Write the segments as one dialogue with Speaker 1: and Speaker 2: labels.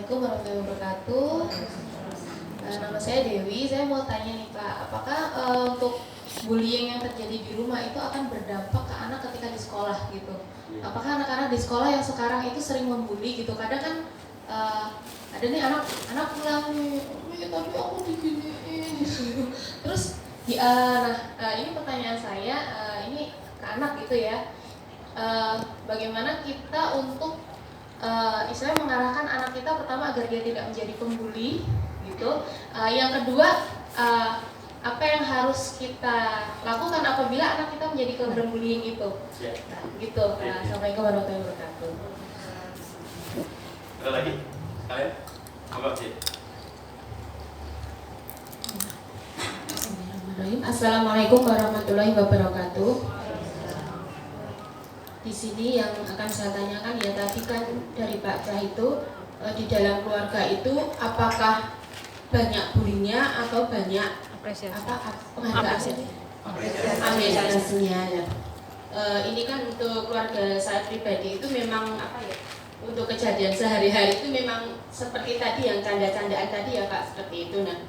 Speaker 1: Assalamualaikum warahmatullahi wabarakatuh. Nama saya Dewi. Saya mau tanya nih Pak, apakah untuk bullying yang terjadi di rumah itu akan berdampak ke anak ketika di sekolah gitu? Apakah anak-anak di sekolah yang sekarang itu sering membuli gitu? Kadang kan ada nih anak pulang, tapi aku diginiin gitu. Terus ini pertanyaan saya, ini ke anak gitu ya. Bagaimana kita untuk istilahnya mengarahkan anak kita pertama agar dia tidak menjadi pembuli gitu. Yang kedua, apa yang harus kita lakukan apabila anak kita menjadi korban bullying itu. Nah, gitu. Assalamualaikum warahmatullahi wabarakatuh.
Speaker 2: Ada lagi? Kalian? Monggo, Cik.
Speaker 1: Assalamualaikum warahmatullahi wabarakatuh. Di sini yang akan saya tanyakan ya tadi kan dari Pak Cah itu di dalam keluarga itu apakah banyak bulinya atau banyak apresiasinya ya. Ini kan untuk keluarga saya pribadi itu memang untuk kejadian sehari-hari itu memang seperti tadi yang canda-candaan tadi ya Kak, seperti itu. Nah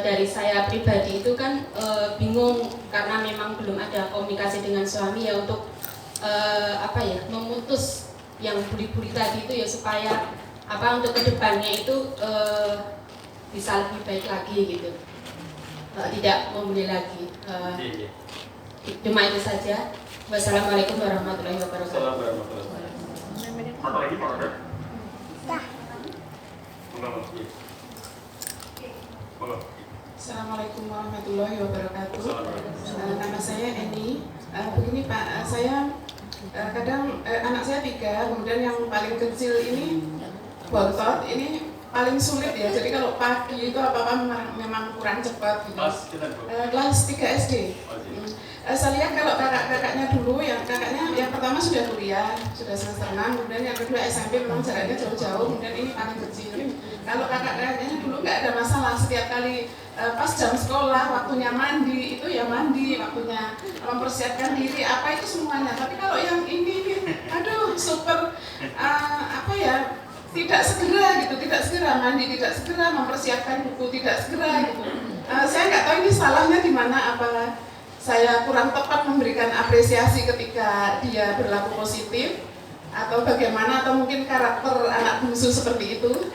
Speaker 1: dari saya pribadi itu kan bingung karena memang belum ada komunikasi dengan suami ya untuk memutus yang bully-bully tadi itu ya supaya untuk kedepannya itu bisa lebih baik lagi gitu, tidak membuli lagi. Cuma itu saja. Wassalamualaikum warahmatullahi wabarakatuh.
Speaker 2: Apa lagi Pak Roda?
Speaker 3: Assalamualaikum warahmatullahi wabarakatuh. Nama saya Eni. Begini Pak, saya kadang anak saya 3, kemudian yang paling kecil ini bontot, ini paling sulit ya. Jadi kalau pagi itu apa-apa memang kurang cepat gitu. Kelas 3 SD. Saya lihat kalau kakak-kakaknya dulu, yang kakaknya yang pertama sudah kuliah, sudah semester 6, kemudian yang kedua SMP memang jaraknya jauh-jauh, kemudian ini paling kecil. Kalau kakak-kakaknya dulu nggak ada masalah, setiap kali pas jam sekolah, waktunya mandi, itu ya mandi, waktunya mempersiapkan diri, apa itu semuanya. Tapi kalau yang ini aduh super, tidak segera gitu, tidak segera mandi, tidak segera mempersiapkan buku, tidak segera gitu. Saya nggak tahu ini salahnya di mana, apa saya kurang tepat memberikan apresiasi ketika dia berlaku positif, atau bagaimana, atau mungkin karakter anak bungsu seperti itu.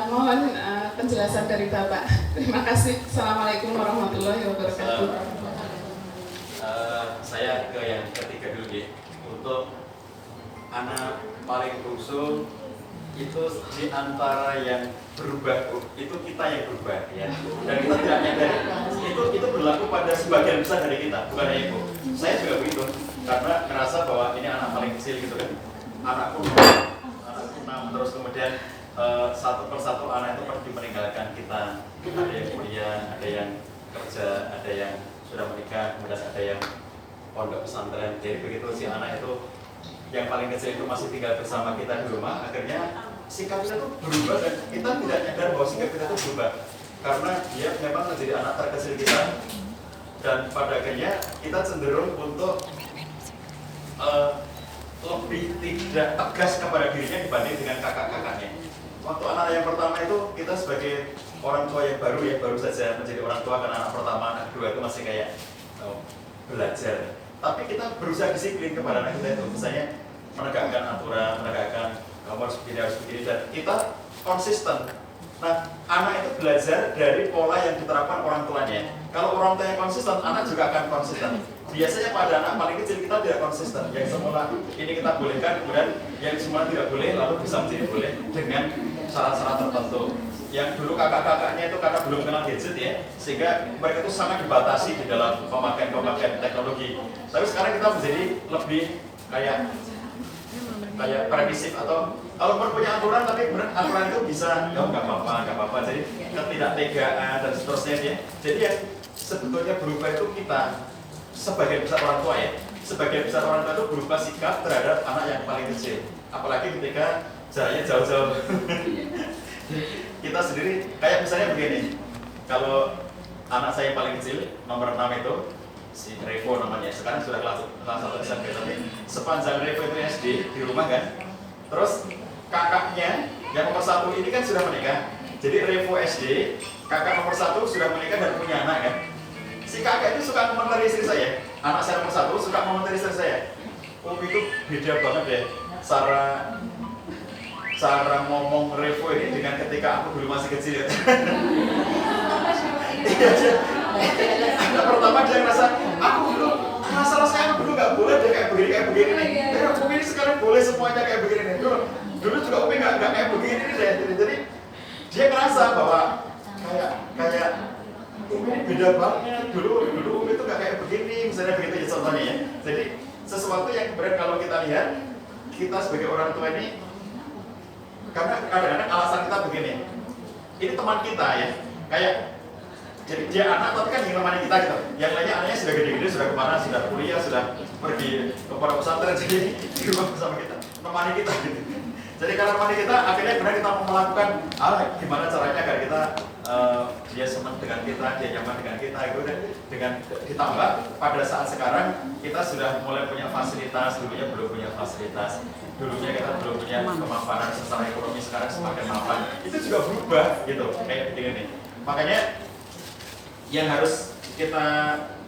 Speaker 3: Mohon penjelasan dari Bapak. Terima kasih. Assalamualaikum warahmatullahi wabarakatuh.
Speaker 2: Saya ke yang ketiga dulu ya. Untuk anak paling bungsu itu di antara yang berubah itu kita yang berubah ya, dan kita tidak nyadari itu berlaku pada sebagian besar dari kita, bukan hanya itu. Saya juga begitu, karena merasa bahwa ini anak paling kecil gitu kan, anakku 6, terus kemudian satu persatu anak itu pergi meninggalkan kita, ada yang kuliah, ada yang kerja, ada yang sudah menikah, kemudian ada yang pondok pesantren. Jadi begitu si anak itu yang paling kecil itu masih tinggal bersama kita di rumah, akhirnya sikap kita itu berubah dan kita tidak nyadar bahwa sikap kita itu berubah karena dia memang menjadi anak terkecil kita, dan pada akhirnya kita cenderung untuk lebih tidak tegas kepada dirinya dibanding dengan kakak-kakaknya. Waktu anak yang pertama itu kita sebagai orang tua yang baru saja menjadi orang tua, karena anak pertama, anak kedua itu masih kayak belajar. Tapi kita berusaha disiplin kepada anak kita itu, misalnya menegakkan aturan, menegakkan kamu harus begini, dan kita konsisten. Nah, anak itu belajar dari pola yang diterapkan orang tuanya. Kalau orang tua yang konsisten, anak juga akan konsisten. Biasanya pada anak paling kecil kita tidak konsisten. Yang semula ini kita bolehkan, kemudian yang semula tidak boleh, lalu bisa menjadi boleh dengan syarat-syarat tertentu. Yang dulu kakak-kakaknya itu karena belum kenal gadget ya, sehingga mereka itu sangat dibatasi di dalam pemakaian teknologi. Tapi sekarang kita menjadi lebih kayak permisif, atau kalau punya aturan, tapi aturan itu bisa nggak apa-apa, jadi ketidaktegaan dan seterusnya ya. Jadi yang sebetulnya berubah itu kita sebagian besar orang tua ya, sebagian besar orang tua itu berubah sikap terhadap anak yang paling kecil, apalagi ketika jaraknya jauh-jauh. Kita sendiri kayak misalnya begini, kalau anak saya yang paling kecil nomor 6 itu si Revo namanya, sekarang sudah kelas 1 SMP, tapi sepanjang Revo itu SD di rumah kan, terus kakaknya Yang nomor 1 ini kan sudah menikah. Jadi Revo SD, kakak nomor 1 sudah menikah dan punya anak kan. Si kakak itu suka komentari istri saya. Anak saya nomor 1 suka komentari istri saya. Oh itu beda banget ya cara ngomong Revo ini dengan ketika aku dulu masih kecil. Pertama dia ngerasa aku dulu masalah saya dulu nggak boleh deh kayak begini nih. Umi ini sekarang boleh semuanya kayak begini nih. Dulu juga Umi nggak kayak begini nih deh. Jadi dia ngerasa bahwa kayak Umi ini beda banget. Dulu Umi itu nggak kayak begini. Misalnya begitu ya contohnya ya. Jadi sesuatu yang kemudian kalau kita lihat kita sebagai orang tua ini, karena kadang-kadang alasan kita begini, ini teman kita ya, kayak jadi dia anak tapi kan ingin menemani kita gitu. Yang lainnya anaknya sudah gede-gede, sudah kemana, sudah kuliah, sudah pergi ke pondok pesantren, jadi di rumah bersama kita, menemani kita gitu. Jadi karena menemani kita, akhirnya benar kita mau melakukan gimana caranya agar kita dia senang dengan kita, dia nyaman dengan kita, gitu. Dengan ditambah pada saat sekarang kita sudah mulai punya fasilitas, dulunya belum punya fasilitas. Dulunya kita belum punya kemapanan secara ekonomi, sekarang semakin mapan. Itu juga berubah gitu, kayak begini nih. Makanya yang harus kita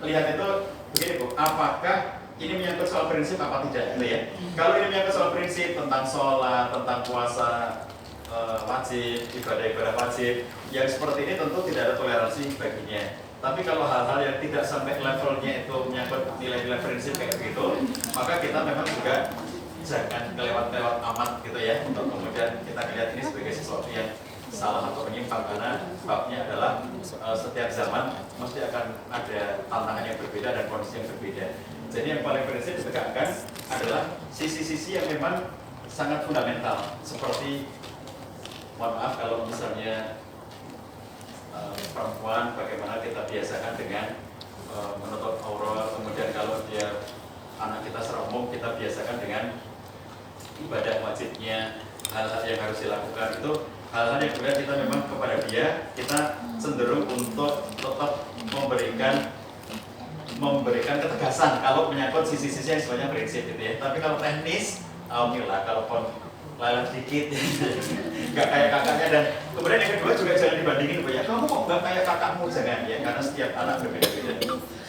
Speaker 2: lihat itu begini Bu, apakah ini menyangkut soal prinsip apa tidak gitu ya. Kalau ini menyangkut soal prinsip tentang sholat, tentang puasa wajib, ibadah-ibadah wajib, yang seperti ini tentu tidak ada toleransi baginya. Tapi kalau hal-hal yang tidak sampai levelnya itu menyangkut nilai-nilai prinsip kayak begitu, maka kita memang juga jangan kelewat-kelewat amat gitu ya, untuk kemudian kita lihat ini sebagai sesuatu yang salah atau menyimpang, karena babnya adalah setiap zaman mesti akan ada tantangan yang berbeda dan kondisi yang berbeda. Jadi yang paling prinsip ditegakkan adalah sisi-sisi yang memang sangat fundamental, seperti mohon maaf kalau misalnya perempuan bagaimana kita biasakan dengan menutup aurat, kemudian kalau dia anak kita secara umum kita biasakan dengan ibadah wajibnya, hal-hal yang harus dilakukan itu hal-hal yang kemudian kita memang kepada dia kita cenderung untuk tetap memberikan ketegasan kalau menyangkut sisi-sisi yang sebenarnya prinsip gitu ya. Tapi kalau teknis, alhamdulillah kalau lelet dikit nggak kayak kakaknya. Dan kemudian yang kedua juga jangan dibandingin Bu ya, kamu kok nggak kayak kakakmu, jangan ya, karena setiap anak berbeda-beda,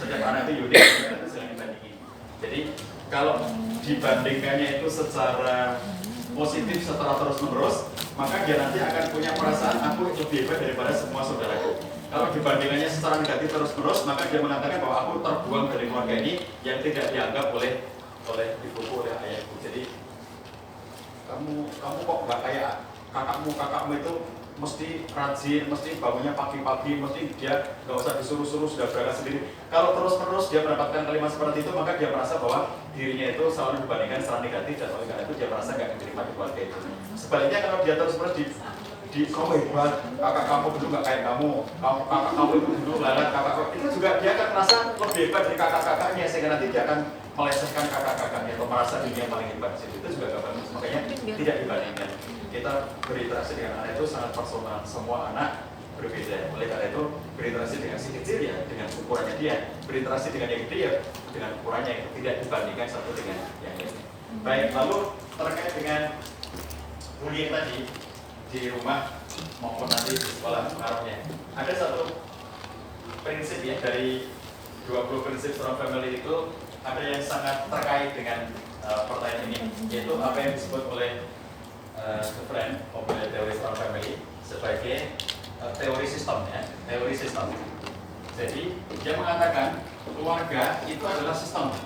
Speaker 2: setiap anak itu unik, jangan dibandingin. Jadi kalau dibandingkannya itu secara positif, secara terus-menerus, maka dia nanti akan punya perasaan aku lebih hebat daripada semua saudaraku. Kalau dibandingkannya secara negatif terus-menerus, maka dia mengatakan bahwa aku terbuang dari keluarga ini yang tidak dianggap oleh ibuku, oleh ayahku. Jadi kamu kok nggak kayak kakakmu itu mesti rajin, mesti bangunnya pagi-pagi, mesti dia nggak usah disuruh-suruh, sudah berangkat sendiri. Kalau terus-menerus dia mendapatkan kalimat seperti itu, maka dia merasa bahwa dirinya itu selalu dibandingkan secara negatif, dan oleh karena itu dia merasa nggak diterima di keluarga itu. Sebaliknya kalau dia terus-menerus kamu hebat, kakak kamu dulu nggak kayak kakak kamu itu dulu lalat, itu juga dia akan merasa lebih hebat dari kakak-kakaknya, sehingga nanti dia akan melesehkan kakak-kakaknya atau merasa dirinya paling hebat. Itu juga nggak bagus, makanya tidak dibandingkan. Kita berinteraksi dengan anak itu sangat personal, semua anak berbeda. Oleh karena itu berinteraksi dengan si kecil ya dengan ukurannya dia, berinteraksi dengan yang gede ya dengan ukurannya, itu tidak dibandingkan satu dengan yang lain. Baik, lalu terkait dengan bullying tadi di rumah maupun nanti di sekolah pengaruhnya, ada satu prinsip ya dari 20 prinsip strong family itu, ada yang sangat terkait dengan pertanyaan ini, yaitu apa yang disebut oleh The Friend Popular Theory Strong Family sebagai teori sistem ya, teori sistem. Jadi dia mengatakan keluarga itu adalah sistem,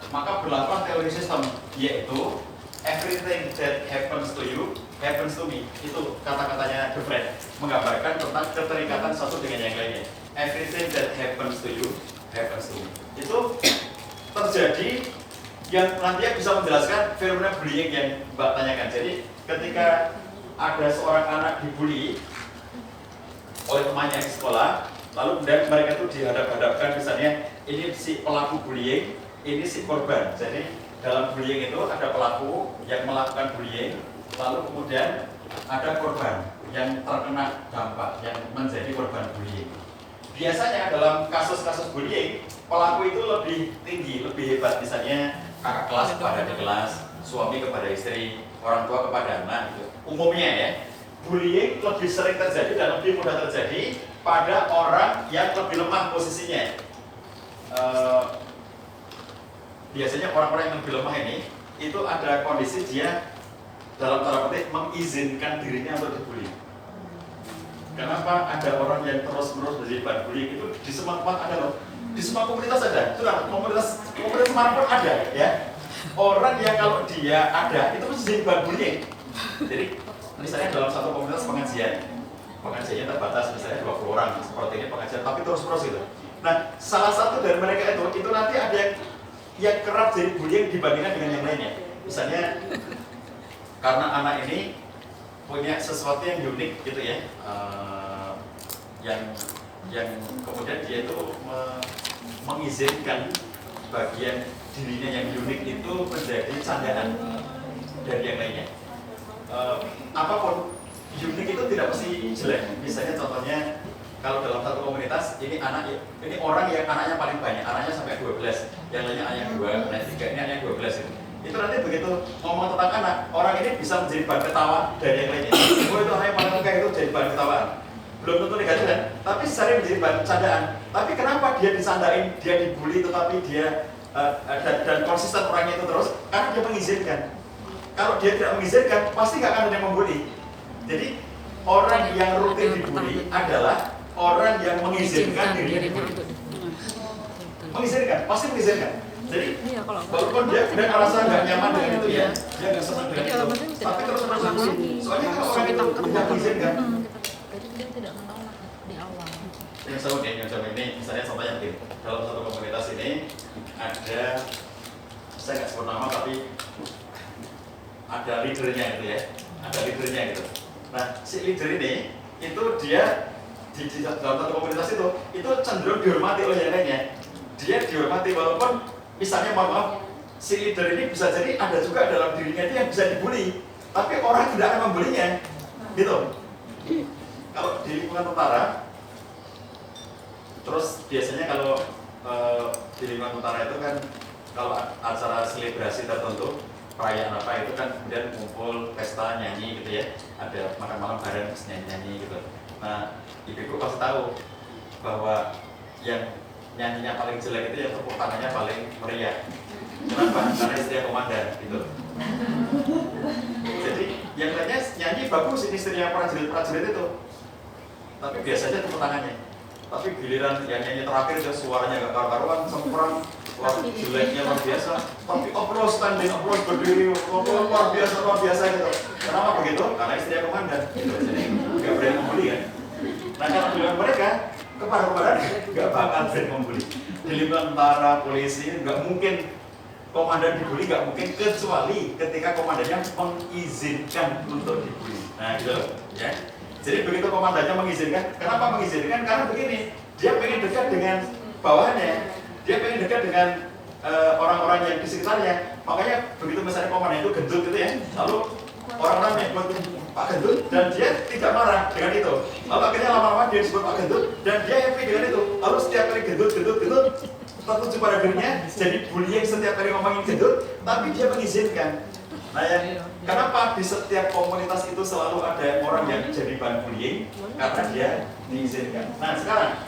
Speaker 2: maka berlakukan teori sistem, yaitu everything that happens to you happens to me. Itu kata-katanya The Friend, menggambarkan tentang keterikatan satu dengan yang lainnya. Everything that happens to you happens to me. Itu terjadi yang nantinya bisa menjelaskan fenomena bullying yang Mbak tanyakan. Jadi ketika ada seorang anak dibully oleh temannya di sekolah, lalu kemudian mereka itu dihadap-hadapkan, misalnya ini si pelaku bullying, ini si korban. Jadi dalam bullying itu ada pelaku yang melakukan bullying, lalu kemudian ada korban yang terkena dampak, yang menjadi korban bullying. Biasanya dalam kasus-kasus bullying, pelaku itu lebih tinggi, lebih hebat, misalnya kakak kelas kepada adik kelas, suami kepada istri, orang tua kepada anak, gitu. Umumnya ya. bullying lebih sering terjadi dan lebih mudah terjadi pada orang yang lebih lemah posisinya. Biasanya orang-orang yang lebih lemah ini itu ada kondisi dia dalam tanda petik mengizinkan dirinya untuk dibully. Kenapa ada orang yang terus-menerus menjadi bahan bullying itu di semua tempat ada loh, di semua komunitas ada, sudah komunitas manapun ada ya. Orang yang kalau dia ada itu pasti jadi bahan bullying. Jadi misalnya dalam satu komunitas pengajiannya terbatas misalnya 20 orang seperti ini pengajian, tapi terus-menerus gitu. Nah, salah satu dari mereka itu nanti ada yang kerap jadi bullying dibandingkan dengan yang lainnya. Misalnya karena anak ini punya sesuatu yang unik gitu ya, yang kemudian dia itu mengizinkan bagian dirinya yang unik itu menjadi candaan dari yang lainnya. Apapun unik itu tidak mesti jelek. Misalnya contohnya kalau dalam satu komunitas ini orang yang anaknya paling banyak, anaknya sampai 12, yang lainnya anaknya 2, anaknya 3, ini anaknya 12 itu. Itu nanti begitu ngomong tentang anak, orang ini bisa menjadi bahan ketawa dari yang lainnya. Oh itu anak yang paling muka itu jadi bahan ketawaan. Belum tentu negatif kan? Tapi sering menjadi bahan candaan. Tapi kenapa dia disandain, dia dibully, tetapi dia dan konsisten orangnya itu terus? Karena dia mengizinkan. Kalau dia tidak mengizinkan, pasti nggak akan ada yang membuli. Jadi orang yang rutin dibully adalah orang yang mengizinkan dirinya dibully. Mengizinkan, pasti mengizinkan. Jadi walaupun dia merasa nggak nyaman dengan itu ya, dia nggak senang dengan itu, tapi terus dibully. Soalnya kalau orang itu tidak mengizinkan,
Speaker 4: dia tidak menolak di awal.
Speaker 2: yang sama ini, misalnya contohnya begini, dalam satu komunitas ini ada, saya nggak sebut nama tapi ada leadernya gitu ya, ada leadernya gitu. Nah, si leader ini itu dia di dalam satu komunitas itu cenderung dihormati oleh yang lainnya. Dia dihormati walaupun misalnya maaf, si leader ini bisa jadi ada juga dalam dirinya itu yang bisa dibully, tapi orang tidak akan membulinya, gitu. Kalau di lingkungan utara, terus biasanya kalau di lingkungan utara itu kan kalau acara selebrasi tertentu, perayaan apa itu kan kemudian kumpul pesta nyanyi gitu ya, ada makan malam bareng nyanyi gitu. Nah, ibuku pasti tahu bahwa yang nyanyinya paling jelek itu yang tepuk tangannya paling meriah. Kenapa? Karena istrinya komandan gitu. Jadi yang lainnya nyanyi bagus, ini istrinya prajurit itu. Tapi biasanya tepuk tangannya. Tapi giliran yang nyanyi terakhir dia suaranya gak karu-karuan, sempurna, suara jeleknya luar biasa. Tapi applause, standing applause, berdiri, luar biasa gitu. Kenapa begitu? Karena istrinya komandan gitu. Jadi gak berani membuli kan. Nah kalau bilang mereka kepada nggak bakal berani membuli. Di lingkungan tentara, polisi nggak mungkin komandan dibully, nggak mungkin kecuali ketika komandannya mengizinkan untuk dibully. Nah gitu loh, ya. Jadi begitu komandannya mengizinkan, kenapa mengizinkan? Karena begini, dia pengen dekat dengan bawahannya, dia pengen dekat dengan orang-orang yang di sekitarnya. Makanya begitu misalnya komandan itu gendut gitu ya, lalu orang-orang yang Pak Gendut dan dia tidak marah dengan itu. Lalu akhirnya lama-lama dia disebut Pak Gendut dan dia happy dengan itu. Lalu setiap kali gendut tertuju pada dirinya, jadi bullying setiap kali ngomongin gendut, tapi dia mengizinkan. Nah yang kenapa di setiap komunitas itu selalu ada orang yang jadi bahan bullying? Karena dia diizinkan. Nah sekarang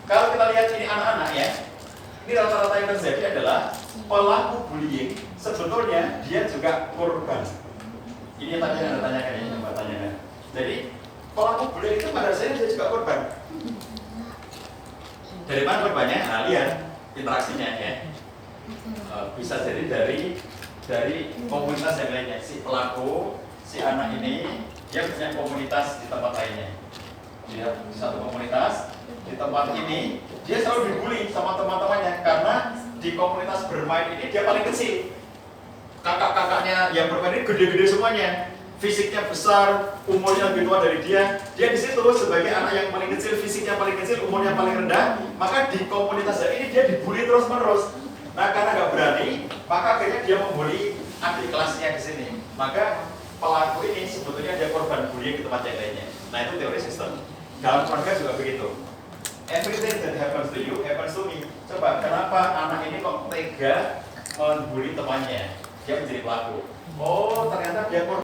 Speaker 2: kalau kita lihat ini anak-anak ya, ini rata-rata yang terjadi adalah pelaku bullying sebetulnya dia juga korban. Ini yang tadi Anda tanyakan ya, Mbak tanyakan. Jadi pelaku bullying itu pada dasarnya dia juga korban. Dari mana korbannya? Nah lihat interaksinya ya. Bisa jadi dari komunitas yang lainnya. Si pelaku, si anak ini dia punya komunitas di tempat lainnya. Dia di satu komunitas di tempat ini dia selalu dibully sama teman-temannya karena di komunitas bermain ini dia paling kecil. Kakak-kakaknya yang bermain ini gede-gede semuanya, fisiknya besar, umurnya lebih tua dari dia. Dia di situ sebagai anak yang paling kecil, fisiknya paling kecil, umurnya paling rendah. Maka di komunitas ini dia dibully terus-menerus. Nah karena nggak berani, maka akhirnya dia membuli adik kelasnya di sini. Maka pelaku ini sebetulnya dia korban bullying di tempat yang lainnya. Nah itu teori sistem. Dalam keluarga juga begitu. Everything that happens to you happens to me. Coba kenapa anak ini kok tega membuli temannya? Dia menjadi pelaku. Oh ternyata dia korban.